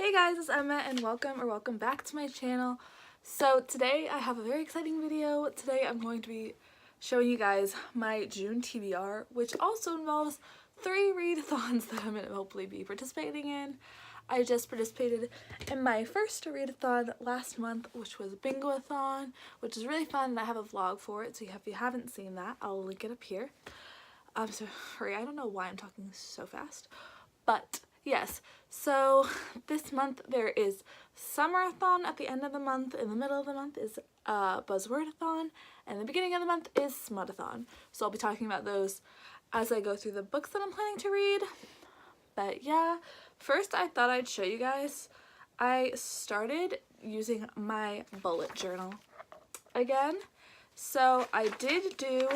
Hey guys, it's Emma and welcome back to my channel. So today I have a very exciting video. Today I'm going to be showing you guys my June TBR, which also involves 3 readathons that I'm going to hopefully be participating in. I just participated in my first readathon last month, which was Bingoathon, which is really fun, and I have a vlog for it, so if you haven't seen that, I'll link it up here. Sorry, I don't know why I'm talking so fast, but yes, so this month there is Summerathon at the end of the month, in the middle of the month is Buzzwordathon, and the beginning of the month is Smuathon. So I'll be talking about those as I go through the books that I'm planning to read. But yeah, first I thought I'd show you guys, I started using my bullet journal again. So I did do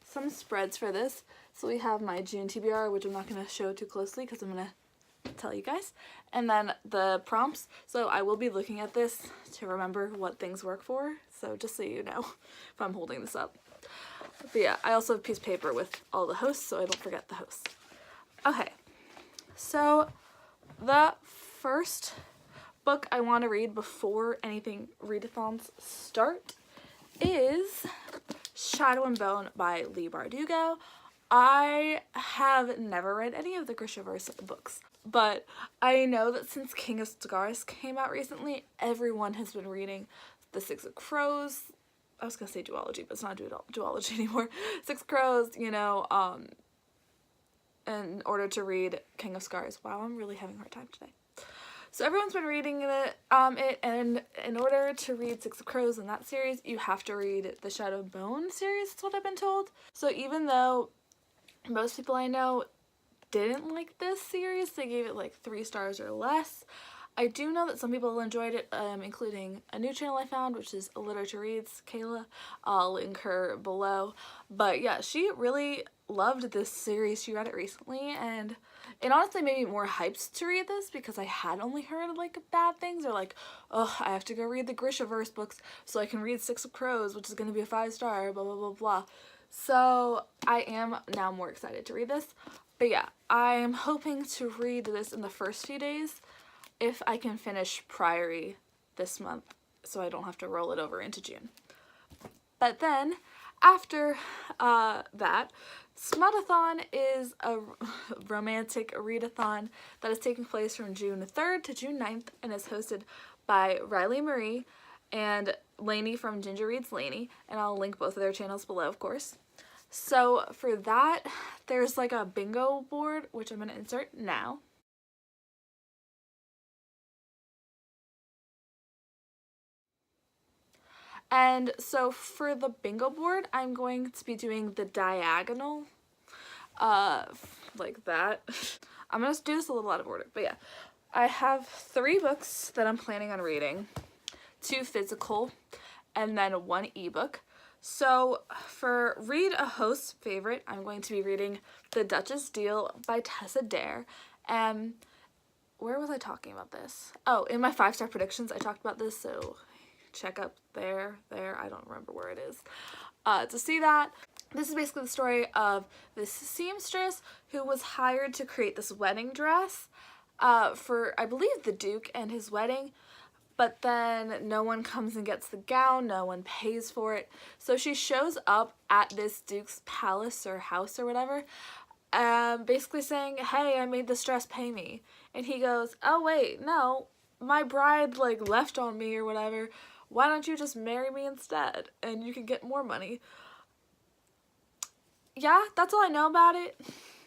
some spreads for this. So we have my June TBR, which I'm not going to show too closely because I'm going to tell you guys. And then the prompts. So I will be looking at this to remember what things work for. So just so you know if I'm holding this up. But yeah, I also have a piece of paper with all the hosts so I don't forget the hosts. Okay, so the first book I want to read before anything readathons start is Shadow and Bone by Leigh Bardugo. I have never read any of the Grishaverse books, but I know that since King of Scars came out recently, everyone has been reading The Six of Crows. I was gonna say duology, but it's not duology anymore. Six Crows, you know, in order to read King of Scars. Wow, I'm really having a hard time today. So everyone's been reading it, and in order to read Six of Crows in that series, you have to read the Shadow and Bone series, that's what I've been told. So even though most people I know didn't like this series, they gave it like 3 stars or less, I do know that some people enjoyed it, including a new channel I found, which is Literature Reads, Kayla. I'll link her below. But yeah, she really loved this series. She read it recently, and it honestly made me more hyped to read this because I had only heard like bad things, or like, oh, I have to go read the Grishaverse books so I can read Six of Crows, which is going to be a 5-star, blah blah blah blah. So I am now more excited to read this. But yeah, I'm hoping to read this in the first few days if I can finish Priory this month so I don't have to roll it over into June. But then after that, Smuathon is a romantic readathon that is taking place from June 3rd to June 9th and is hosted by Riley Marie and Lainey from Ginger Reads Lainey, and I'll link both of their channels below, of course. So for that, there's like a bingo board, which I'm going to insert now. And so for the bingo board, I'm going to be doing the diagonal, like that. I'm going to do this a little out of order, but yeah. I have 3 books that I'm planning on reading, 2 physical, and then 1 ebook. So for Read a Host's Favorite, I'm going to be reading The Duchess Deal by Tessa Dare. And where was I talking about this? Oh, in my 5-star predictions, I talked about this, so check up there, I don't remember where it is, to see that. This is basically the story of this seamstress who was hired to create this wedding dress for, I believe, the Duke and his wedding, but then no one comes and gets the gown, no one pays for it. So she shows up at this Duke's palace or house or whatever, basically saying, hey, I made this dress, pay me. And he goes, oh wait, no, my bride like left on me or whatever. Why don't you just marry me instead and you can get more money? Yeah, that's all I know about it.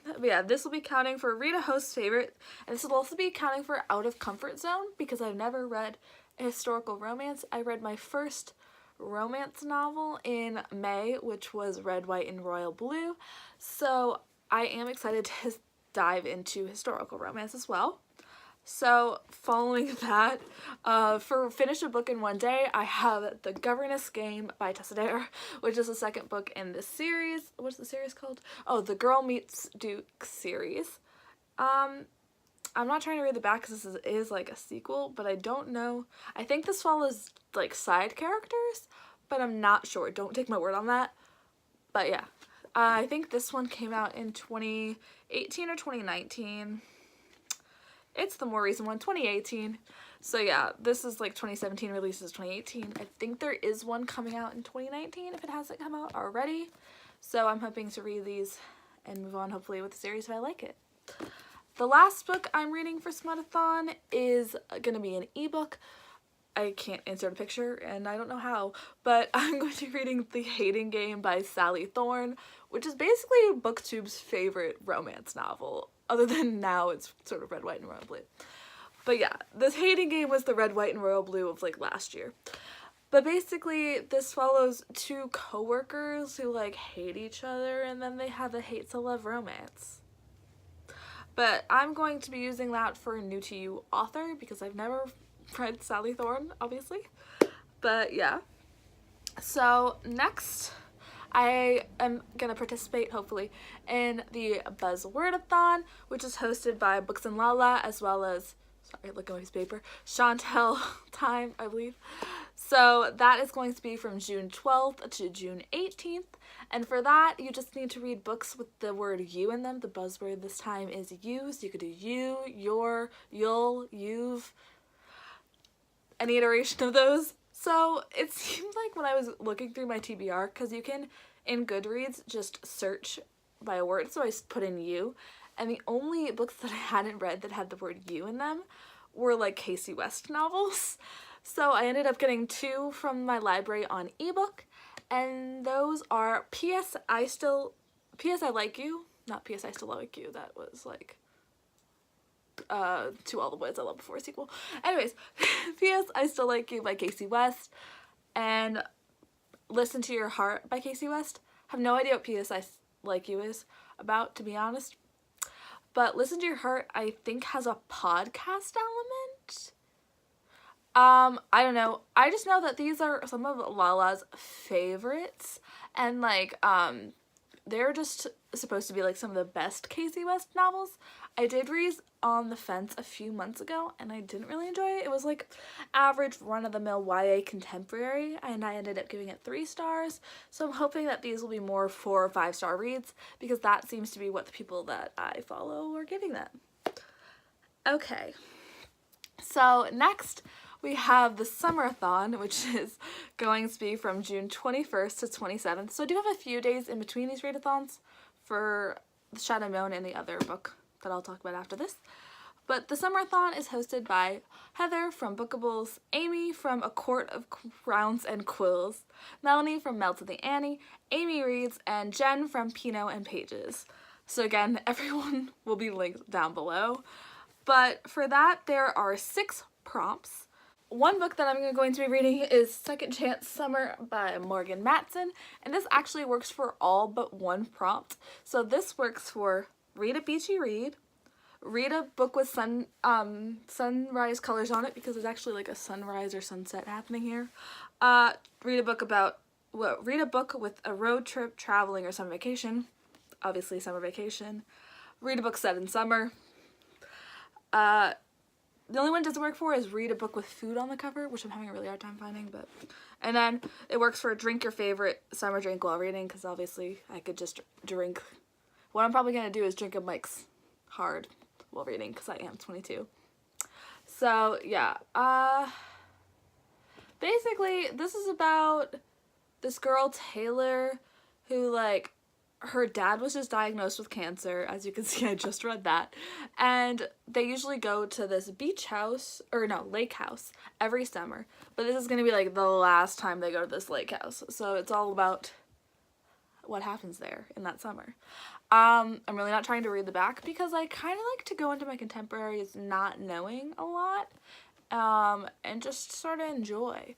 But yeah, this will be counting for Read a Host's Favorite, and this will also be counting for Out of Comfort Zone because I've never read a historical romance. I read my first romance novel in May, which was Red, White, and Royal Blue. So I am excited to dive into historical romance as well. So following that, for Finish a Book in One Day, I have The Governess Game by Tessa Dare, which is the 2nd book in this series. What's the series called? Oh, the Girl Meets Duke series. I'm not trying to read the back because this is like a sequel, but I don't know. I think this follows like side characters, but I'm not sure. Don't take my word on that. But yeah, I think this one came out in 2018 or 2019. it's the more recent one, 2018. So yeah, this is like 2017 releases 2018. I think there is one coming out in 2019 if it hasn't come out already. So I'm hoping to read these and move on hopefully with the series if I like it. The last book I'm reading for Smuathon is going to be an ebook. I can't insert a picture and I don't know how, but I'm going to be reading The Hating Game by Sally Thorne, which is basically BookTube's favorite romance novel, other than now it's sort of red, white, and royal blue. But yeah, this Hating Game was the red, white, and royal blue of like last year. But basically this follows two co-workers who like hate each other and then they have a hate to love romance. But I'm going to be using that for a new to you author because I've never read Sally Thorne, obviously. But yeah. So next, I am going to participate, hopefully, in the Buzzwordathon, which is hosted by Books and Lala, as well as, sorry, look at my paper, Chantel Time, I believe. So that is going to be from June 12th to June 18th. And for that, you just need to read books with the word you in them. The buzzword this time is you, so you could do you, your, you'll, you've, any iteration of those. So it seemed like when I was looking through my TBR, because you can, in Goodreads, just search by a word, so I put in you, and the only books that I hadn't read that had the word you in them were like Casey West novels. So I ended up getting two from my library on ebook, and those are P.S. I Like You, not P.S. I Still Like You, that was like To All the Boys I Loved Before sequel. Anyways, P.S. I Still Like You by Casey West, and Listen to Your Heart by Casey West. Have no idea what P.S. I Like You is about, to be honest. But Listen to Your Heart, I think, has a podcast element. I don't know. I just know that these are some of Lala's favorites, and like, they're just supposed to be like some of the best Casey West novels. I did read On the Fence a few months ago, and I didn't really enjoy it. It was like average run-of-the-mill YA contemporary, and I ended up giving it 3 stars. So I'm hoping that these will be more 4 or 5 star reads, because that seems to be what the people that I follow are giving them. Okay, so next we have the Summerathon, which is going to be from June 21st to 27th. So I do have a few days in between these readathons for The Shadow Moon and the other book that I'll talk about after this. But the Summerathon is hosted by Heather from Bookables, Amy from A Court of Crowns and Quills, Melanie from Melted the Annie, Amy Reads, and Jen from Pinot and Pages. So again, everyone will be linked down below. But for that, there are 6 prompts. One book that I'm going to be reading is Second Chance Summer by Morgan Matson, and this actually works for all but one prompt. So this works for read a beachy read a book with sunrise colors on it, because there's actually like a sunrise or sunset happening here. Read a book with a road trip, traveling, or summer vacation. Obviously summer vacation. Read a book set in summer. The only one it doesn't work for is read a book with food on the cover, which I'm having a really hard time finding, but... And then it works for drink your favorite summer drink while reading, because obviously I could just drink... What I'm probably going to do is drink a Mike's Hard while reading, because I am 22. So, yeah. Basically, this is about this girl, Taylor, who, like... Her dad was just diagnosed with cancer. As you can see, I just read that. And they usually go to this lake house every summer. But this is going to be like the last time they go to this lake house. So it's all about what happens there in that summer. I'm really not trying to read the back because I kind of like to go into my contemporaries not knowing a lot. And just sort of enjoy.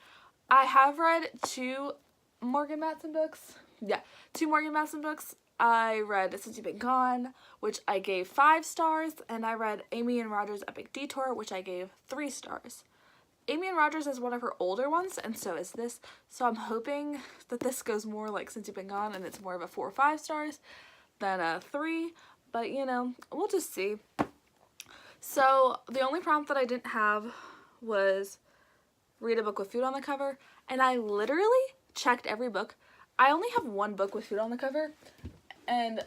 I have read 2 Morgan Matson books. Yeah, 2 Morgan Matson books. I read Since You've Been Gone, which I gave 5 stars, and I read Amy and Roger's Epic Detour, which I gave 3 stars. Amy and Roger's is one of her older ones, and so is this, so I'm hoping that this goes more like Since You've Been Gone, and it's more of a 4 or 5 stars than a 3, but you know, we'll just see. So the only prompt that I didn't have was read a book with food on the cover, and I literally checked every book. I only have 1 book with food on the cover, and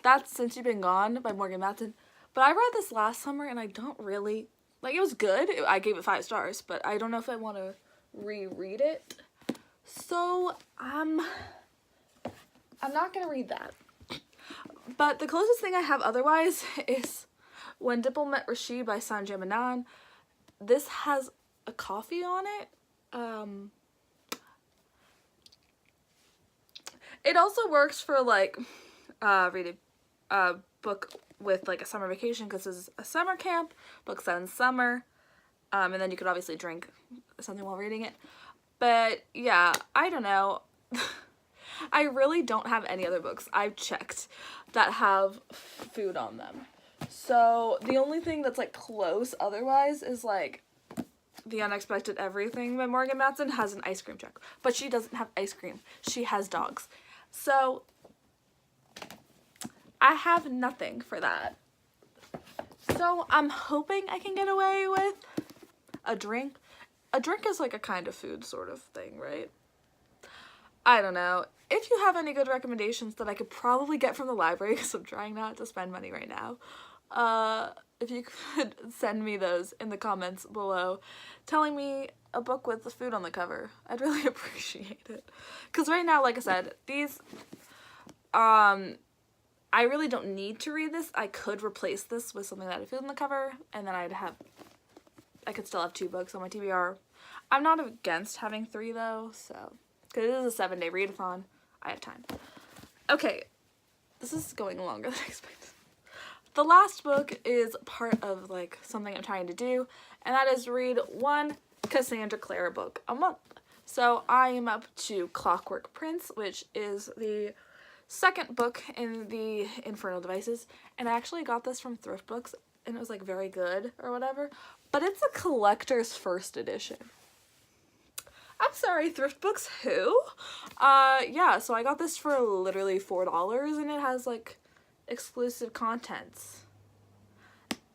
that's Since You've Been Gone by Morgan Matson, But I read this last summer and I don't really, like, it was good. I gave it 5 stars, but I don't know if I want to reread it. So, I'm not going to read that. But the closest thing I have otherwise is When Dipple Met Rishi by Sanjay Menon. This has a coffee on it. It also works for, like, reading a book with, like, a summer vacation, because this is a summer camp, book set in summer, and then you could obviously drink something while reading it. But yeah, I don't know. I really don't have any other books I've checked that have food on them. So the only thing that's, like, close otherwise is, like, The Unexpected Everything by Morgan Matson has an ice cream truck, but she doesn't have ice cream. She has dogs. So I have nothing for that. So I'm hoping I can get away with a drink. A drink is like a kind of food sort of thing, right? I don't know. If you have any good recommendations that I could probably get from the library, because I'm trying not to spend money right now, if you could send me those in the comments below, telling me a book with the food on the cover, I'd really appreciate it. Because right now, like I said, these, I really don't need to read this. I could replace this with something that had food on the cover, and then I could still have 2 books on my TBR. I'm not against having 3 though, so, because it is a 7-day readathon, I have time. Okay, this is going longer than I expected. The last book is part of, like, something I'm trying to do, and that is read 1 Cassandra Clare book a month. So I am up to Clockwork Prince, which is the 2nd book in the Infernal Devices, and I actually got this from Thrift Books, and it was, like, very good or whatever, but it's a collector's first edition. I'm sorry, Thrift Books, who? Yeah, so I got this for literally $4, and it has, like, exclusive contents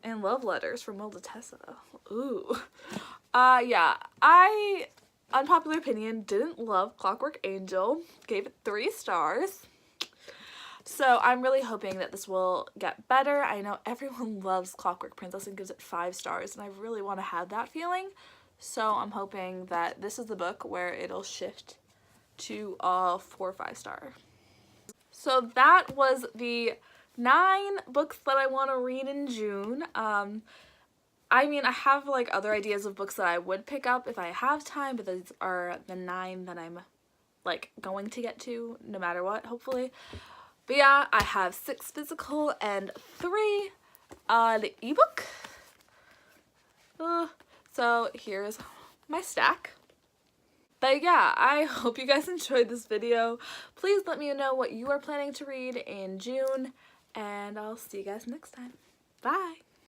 and love letters from Will Tessa. Ooh. Yeah, unpopular opinion, didn't love Clockwork Angel, gave it 3 stars. So I'm really hoping that this will get better. I know everyone loves Clockwork Princess and gives it 5 stars, and I really want to have that feeling. So I'm hoping that this is the book where it'll shift to a 4 or 5 star. So that was the 9 books that I want to read in June. I mean, I have, like, other ideas of books that I would pick up if I have time, but these are the 9 that I'm, like, going to get to no matter what, hopefully. But yeah, I have 6 physical and 3 the ebook. So here's my stack. But yeah, I hope you guys enjoyed this video. Please let me know what you are planning to read in June, and I'll see you guys next time. Bye!